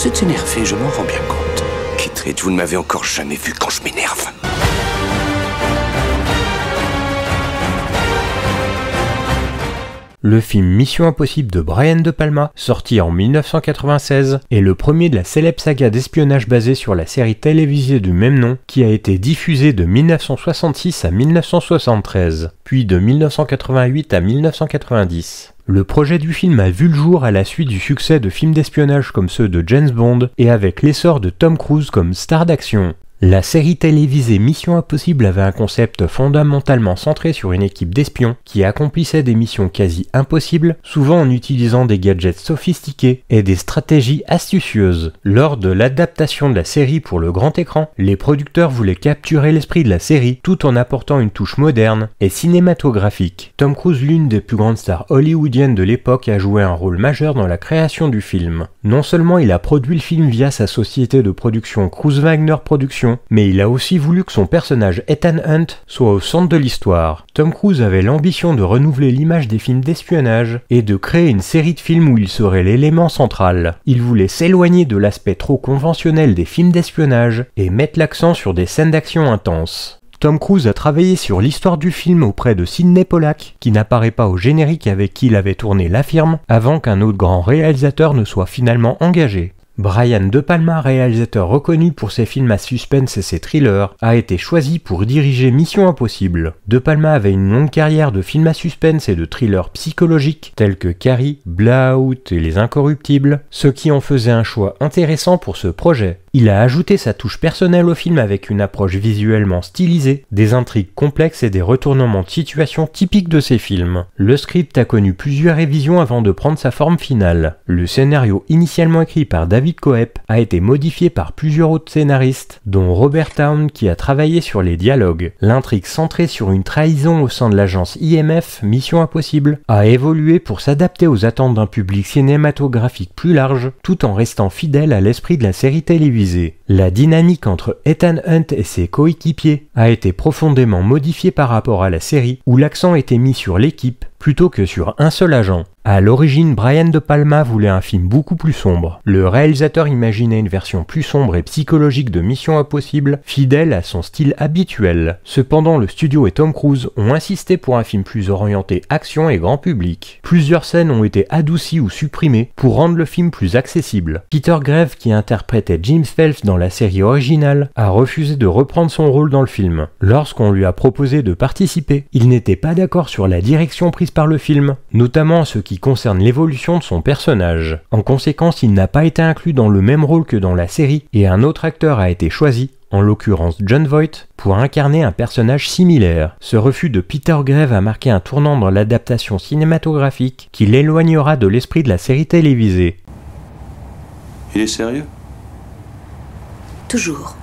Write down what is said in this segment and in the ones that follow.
Vous êtes énervé, je m'en rends bien compte. Kittredge, vous ne m'avez encore jamais vu quand je m'énerve. Le film Mission Impossible de Brian De Palma, sorti en 1996, est le premier de la célèbre saga d'espionnage basée sur la série télévisée du même nom, qui a été diffusée de 1966 à 1973, puis de 1988 à 1990. Le projet du film a vu le jour à la suite du succès de films d'espionnage comme ceux de James Bond et avec l'essor de Tom Cruise comme star d'action. La série télévisée Mission Impossible avait un concept fondamentalement centré sur une équipe d'espions qui accomplissait des missions quasi impossibles, souvent en utilisant des gadgets sophistiqués et des stratégies astucieuses. Lors de l'adaptation de la série pour le grand écran, les producteurs voulaient capturer l'esprit de la série tout en apportant une touche moderne et cinématographique. Tom Cruise, l'une des plus grandes stars hollywoodiennes de l'époque, a joué un rôle majeur dans la création du film. Non seulement il a produit le film via sa société de production Cruise Wagner Productions, mais il a aussi voulu que son personnage Ethan Hunt soit au centre de l'histoire. Tom Cruise avait l'ambition de renouveler l'image des films d'espionnage et de créer une série de films où il serait l'élément central. Il voulait s'éloigner de l'aspect trop conventionnel des films d'espionnage et mettre l'accent sur des scènes d'action intenses. Tom Cruise a travaillé sur l'histoire du film auprès de Sidney Pollack, qui n'apparaît pas au générique avec qui il avait tourné La Firme, avant qu'un autre grand réalisateur ne soit finalement engagé. Brian De Palma, réalisateur reconnu pour ses films à suspense et ses thrillers, a été choisi pour diriger Mission Impossible. De Palma avait une longue carrière de films à suspense et de thrillers psychologiques tels que Carrie, Blowout et Les Incorruptibles, ce qui en faisait un choix intéressant pour ce projet. Il a ajouté sa touche personnelle au film avec une approche visuellement stylisée, des intrigues complexes et des retournements de situation typiques de ses films. Le script a connu plusieurs révisions avant de prendre sa forme finale. Le scénario initialement écrit par David Koepp a été modifié par plusieurs autres scénaristes, dont Robert Towne qui a travaillé sur les dialogues. L'intrigue centrée sur une trahison au sein de l'agence IMF, Mission Impossible, a évolué pour s'adapter aux attentes d'un public cinématographique plus large, tout en restant fidèle à l'esprit de la série télévisée. La dynamique entre Ethan Hunt et ses coéquipiers a été profondément modifiée par rapport à la série, où l'accent était mis sur l'équipe plutôt que sur un seul agent. À l'origine, Brian De Palma voulait un film beaucoup plus sombre. Le réalisateur imaginait une version plus sombre et psychologique de Mission Impossible, fidèle à son style habituel. Cependant, le studio et Tom Cruise ont insisté pour un film plus orienté action et grand public. Plusieurs scènes ont été adoucies ou supprimées pour rendre le film plus accessible. Peter Graves, qui interprétait Jim Phelps dans la série originale, a refusé de reprendre son rôle dans le film. Lorsqu'on lui a proposé de participer, il n'était pas d'accord sur la direction prise par le film, notamment en ce qui concerne l'évolution de son personnage. En conséquence, il n'a pas été inclus dans le même rôle que dans la série et un autre acteur a été choisi, en l'occurrence Jon Voight, pour incarner un personnage similaire. Ce refus de Peter Graves a marqué un tournant dans l'adaptation cinématographique qui l'éloignera de l'esprit de la série télévisée. Il est sérieux? Toujours.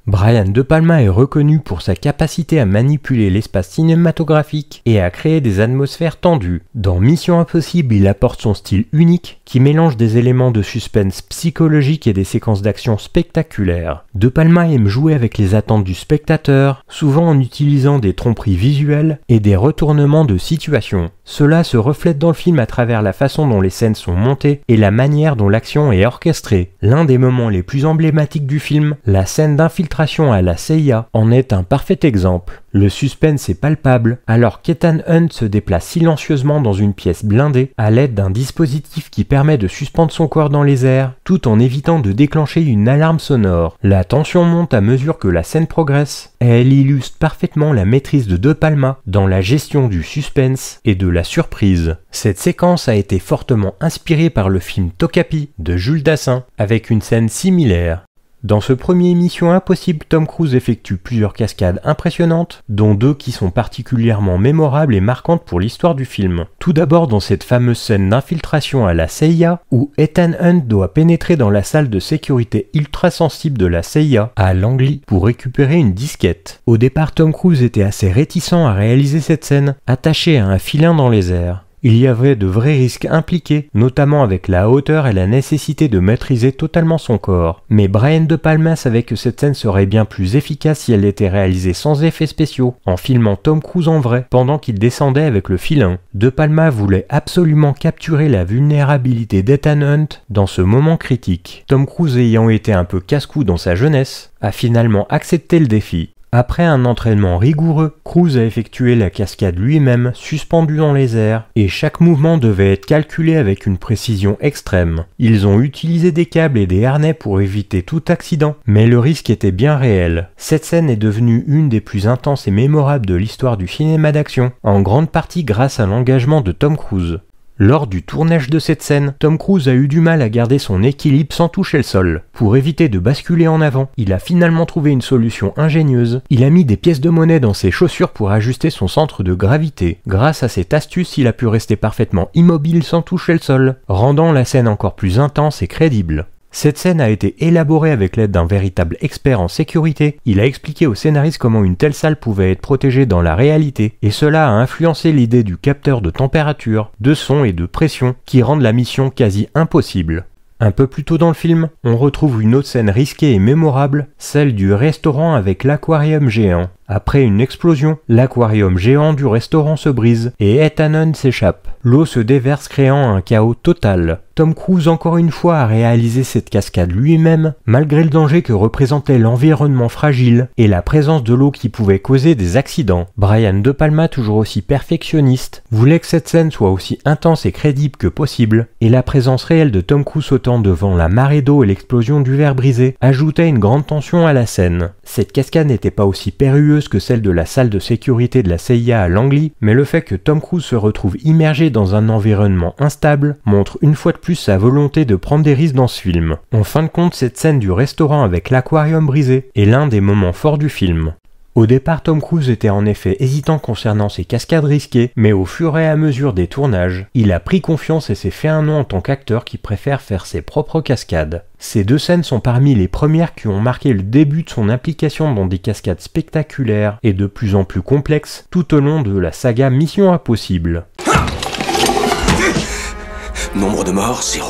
Brian De Palma est reconnu pour sa capacité à manipuler l'espace cinématographique et à créer des atmosphères tendues. Dans Mission Impossible, il apporte son style unique qui mélange des éléments de suspense psychologique et des séquences d'action spectaculaires. De Palma aime jouer avec les attentes du spectateur, souvent en utilisant des tromperies visuelles et des retournements de situation. Cela se reflète dans le film à travers la façon dont les scènes sont montées et la manière dont l'action est orchestrée. L'un des moments les plus emblématiques du film, la scène d'infiltration à la CIA, en est un parfait exemple. Le suspense est palpable, alors qu'Ethan Hunt se déplace silencieusement dans une pièce blindée à l'aide d'un dispositif qui permet de suspendre son corps dans les airs, tout en évitant de déclencher une alarme sonore. La tension monte à mesure que la scène progresse, et elle illustre parfaitement la maîtrise de De Palma dans la gestion du suspense et de la surprise. Cette séquence a été fortement inspirée par le film Tokapi de Jules Dassin, avec une scène similaire. Dans ce premier Mission Impossible, Tom Cruise effectue plusieurs cascades impressionnantes, dont deux qui sont particulièrement mémorables et marquantes pour l'histoire du film. Tout d'abord dans cette fameuse scène d'infiltration à la CIA, où Ethan Hunt doit pénétrer dans la salle de sécurité ultra sensible de la CIA à Langley pour récupérer une disquette. Au départ, Tom Cruise était assez réticent à réaliser cette scène, attaché à un filin dans les airs. Il y avait de vrais risques impliqués, notamment avec la hauteur et la nécessité de maîtriser totalement son corps. Mais Brian De Palma savait que cette scène serait bien plus efficace si elle était réalisée sans effets spéciaux, en filmant Tom Cruise en vrai, pendant qu'il descendait avec le filin. De Palma voulait absolument capturer la vulnérabilité d'Ethan Hunt dans ce moment critique. Tom Cruise, ayant été un peu casse-cou dans sa jeunesse, a finalement accepté le défi. Après un entraînement rigoureux, Cruise a effectué la cascade lui-même, suspendu dans les airs, et chaque mouvement devait être calculé avec une précision extrême. Ils ont utilisé des câbles et des harnais pour éviter tout accident, mais le risque était bien réel. Cette scène est devenue une des plus intenses et mémorables de l'histoire du cinéma d'action, en grande partie grâce à l'engagement de Tom Cruise. Lors du tournage de cette scène, Tom Cruise a eu du mal à garder son équilibre sans toucher le sol. Pour éviter de basculer en avant, il a finalement trouvé une solution ingénieuse. Il a mis des pièces de monnaie dans ses chaussures pour ajuster son centre de gravité. Grâce à cette astuce, il a pu rester parfaitement immobile sans toucher le sol, rendant la scène encore plus intense et crédible. Cette scène a été élaborée avec l'aide d'un véritable expert en sécurité. Il a expliqué au scénariste comment une telle salle pouvait être protégée dans la réalité, et cela a influencé l'idée du capteur de température, de son et de pression qui rendent la mission quasi impossible. Un peu plus tôt dans le film, on retrouve une autre scène risquée et mémorable, celle du restaurant avec l'aquarium géant. Après une explosion, l'aquarium géant du restaurant se brise et Ethan Hunt s'échappe. L'eau se déverse créant un chaos total. Tom Cruise encore une fois a réalisé cette cascade lui-même, malgré le danger que représentait l'environnement fragile et la présence de l'eau qui pouvait causer des accidents. Brian De Palma, toujours aussi perfectionniste, voulait que cette scène soit aussi intense et crédible que possible, et la présence réelle de Tom Cruise sautant devant la marée d'eau et l'explosion du verre brisé ajoutait une grande tension à la scène. Cette cascade n'était pas aussi périlleuse que celle de la salle de sécurité de la CIA à Langley, mais le fait que Tom Cruise se retrouve immergé dans un environnement instable montre une fois de plus sa volonté de prendre des risques dans ce film. En fin de compte, cette scène du restaurant avec l'aquarium brisé est l'un des moments forts du film. Au départ, Tom Cruise était en effet hésitant concernant ses cascades risquées, mais au fur et à mesure des tournages, il a pris confiance et s'est fait un nom en tant qu'acteur qui préfère faire ses propres cascades. Ces deux scènes sont parmi les premières qui ont marqué le début de son implication dans des cascades spectaculaires et de plus en plus complexes tout au long de la saga Mission Impossible. Nombre de morts, 0.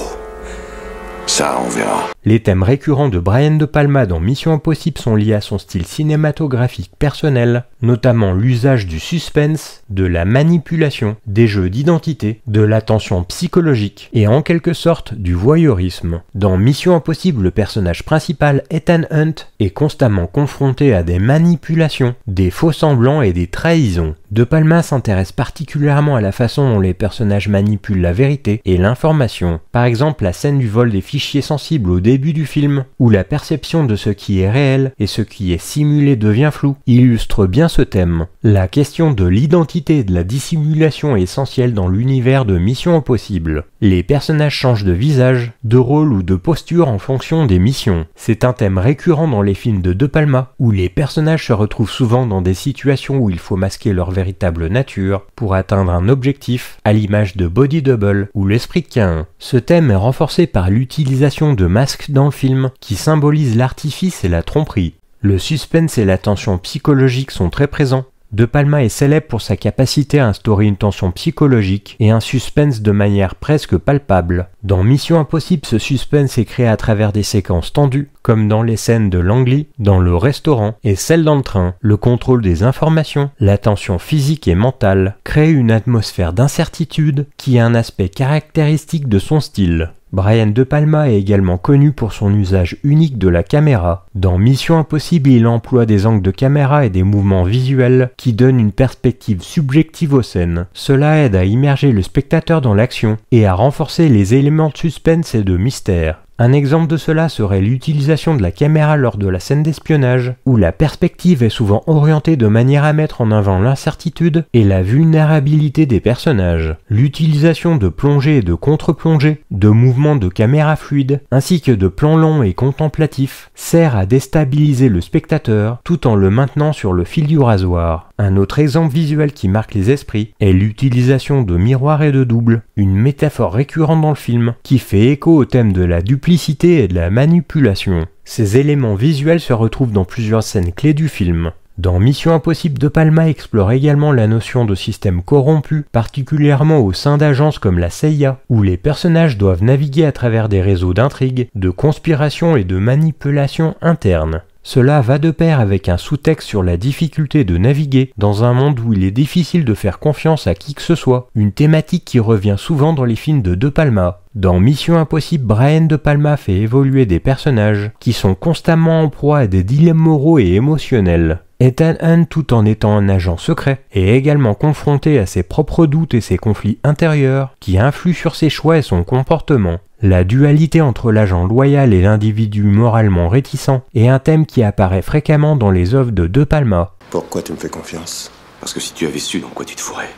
Ça, on verra. Les thèmes récurrents de Brian De Palma dans Mission Impossible sont liés à son style cinématographique personnel, notamment l'usage du suspense, de la manipulation, des jeux d'identité, de l'attention psychologique et en quelque sorte du voyeurisme. Dans Mission Impossible, le personnage principal, Ethan Hunt, est constamment confronté à des manipulations, des faux-semblants et des trahisons. De Palma s'intéresse particulièrement à la façon dont les personnages manipulent la vérité et l'information. Par exemple, la scène du vol des fichiers sensibles au début du film, où la perception de ce qui est réel et ce qui est simulé devient flou, illustre bien ce thème. La question de l'identité et de la dissimulation est essentielle dans l'univers de Mission Impossible. Les personnages changent de visage, de rôle ou de posture en fonction des missions. C'est un thème récurrent dans les films de Palma, où les personnages se retrouvent souvent dans des situations où il faut masquer leur véritable nature pour atteindre un objectif, à l'image de Body Double ou l'Esprit de Caïn. Ce thème est renforcé par l'utilisation de masques dans le film qui symbolisent l'artifice et la tromperie. Le suspense et la tension psychologique sont très présents. De Palma est célèbre pour sa capacité à instaurer une tension psychologique et un suspense de manière presque palpable. Dans Mission Impossible, ce suspense est créé à travers des séquences tendues, comme dans les scènes de Langley, dans le restaurant et celles dans le train. Le contrôle des informations, la tension physique et mentale créent une atmosphère d'incertitude qui est un aspect caractéristique de son style. Brian De Palma est également connu pour son usage unique de la caméra. Dans Mission Impossible, il emploie des angles de caméra et des mouvements visuels qui donnent une perspective subjective aux scènes. Cela aide à immerger le spectateur dans l'action et à renforcer les éléments de suspense et de mystère. Un exemple de cela serait l'utilisation de la caméra lors de la scène d'espionnage, où la perspective est souvent orientée de manière à mettre en avant l'incertitude et la vulnérabilité des personnages. L'utilisation de plongées et de contre-plongées, de mouvements de caméra fluides, ainsi que de plans longs et contemplatifs, sert à déstabiliser le spectateur tout en le maintenant sur le fil du rasoir. Un autre exemple visuel qui marque les esprits est l'utilisation de miroirs et de doubles, une métaphore récurrente dans le film qui fait écho au thème de la duplicité et de la manipulation. Ces éléments visuels se retrouvent dans plusieurs scènes clés du film. Dans Mission Impossible, De Palma explore également la notion de système corrompu, particulièrement au sein d'agences comme la CIA, où les personnages doivent naviguer à travers des réseaux d'intrigues, de conspiration et de manipulation interne. Cela va de pair avec un sous-texte sur la difficulté de naviguer dans un monde où il est difficile de faire confiance à qui que ce soit, une thématique qui revient souvent dans les films de De Palma. Dans Mission Impossible, Brian De Palma fait évoluer des personnages qui sont constamment en proie à des dilemmes moraux et émotionnels. Ethan Hunt, tout en étant un agent secret, est également confronté à ses propres doutes et ses conflits intérieurs qui influent sur ses choix et son comportement. La dualité entre l'agent loyal et l'individu moralement réticent est un thème qui apparaît fréquemment dans les œuvres de De Palma. Pourquoi tu me fais confiance? Parce que si tu avais su dans quoi tu te fourrais,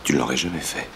tu ne l'aurais jamais fait.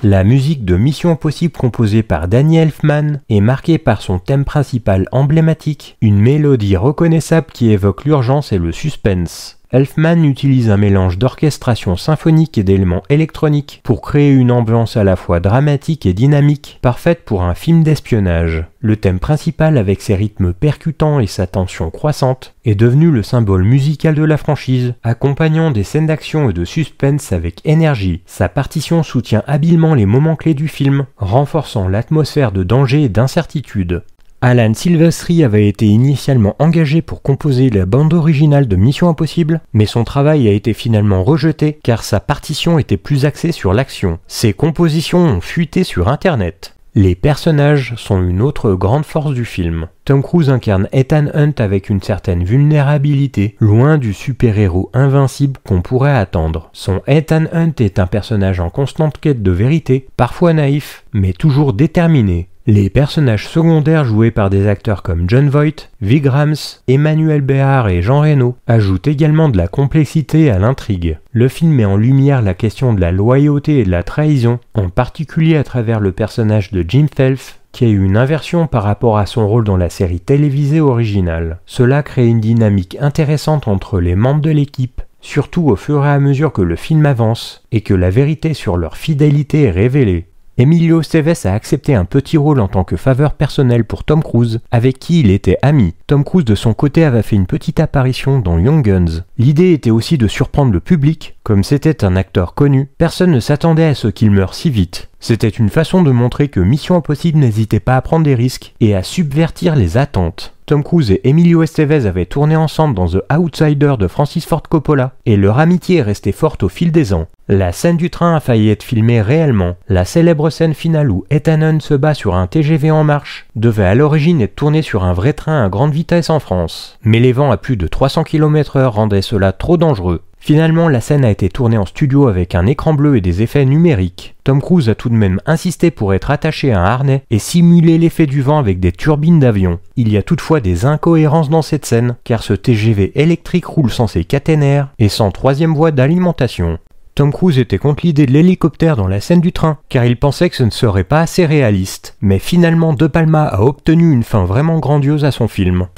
La musique de Mission Impossible composée par Danny Elfman est marquée par son thème principal emblématique, une mélodie reconnaissable qui évoque l'urgence et le suspense. Elfman utilise un mélange d'orchestration symphonique et d'éléments électroniques pour créer une ambiance à la fois dramatique et dynamique, parfaite pour un film d'espionnage. Le thème principal, avec ses rythmes percutants et sa tension croissante, est devenu le symbole musical de la franchise, accompagnant des scènes d'action et de suspense avec énergie. Sa partition soutient habilement les moments clés du film, renforçant l'atmosphère de danger et d'incertitude. Alan Silvestri avait été initialement engagé pour composer la bande originale de Mission Impossible, mais son travail a été finalement rejeté car sa partition était plus axée sur l'action. Ses compositions ont fuité sur Internet. Les personnages sont une autre grande force du film. Tom Cruise incarne Ethan Hunt avec une certaine vulnérabilité, loin du super-héros invincible qu'on pourrait attendre. Son Ethan Hunt est un personnage en constante quête de vérité, parfois naïf, mais toujours déterminé. Les personnages secondaires joués par des acteurs comme Jon Voight, Ving Rhames, Emmanuel Béard et Jean Reno ajoutent également de la complexité à l'intrigue. Le film met en lumière la question de la loyauté et de la trahison, en particulier à travers le personnage de Jim Phelps, qui a eu une inversion par rapport à son rôle dans la série télévisée originale. Cela crée une dynamique intéressante entre les membres de l'équipe, surtout au fur et à mesure que le film avance et que la vérité sur leur fidélité est révélée. Emilio Estevez a accepté un petit rôle en tant que faveur personnelle pour Tom Cruise, avec qui il était ami. Tom Cruise de son côté avait fait une petite apparition dans Young Guns. L'idée était aussi de surprendre le public, comme c'était un acteur connu, personne ne s'attendait à ce qu'il meure si vite. C'était une façon de montrer que Mission Impossible n'hésitait pas à prendre des risques et à subvertir les attentes. Tom Cruise et Emilio Estevez avaient tourné ensemble dans The Outsider de Francis Ford Coppola, et leur amitié est restée forte au fil des ans. La scène du train a failli être filmée réellement. La célèbre scène finale où Ethan Hunt se bat sur un TGV en marche devait à l'origine être tournée sur un vrai train à grande vitesse en France. Mais les vents à plus de 300 km/h rendaient cela trop dangereux. Finalement, la scène a été tournée en studio avec un écran bleu et des effets numériques. Tom Cruise a tout de même insisté pour être attaché à un harnais et simuler l'effet du vent avec des turbines d'avion. Il y a toutefois des incohérences dans cette scène, car ce TGV électrique roule sans ses caténaires et sans troisième voie d'alimentation. Tom Cruise était contre l'idée de l'hélicoptère dans la scène du train, car il pensait que ce ne serait pas assez réaliste. Mais finalement, De Palma a obtenu une fin vraiment grandiose à son film.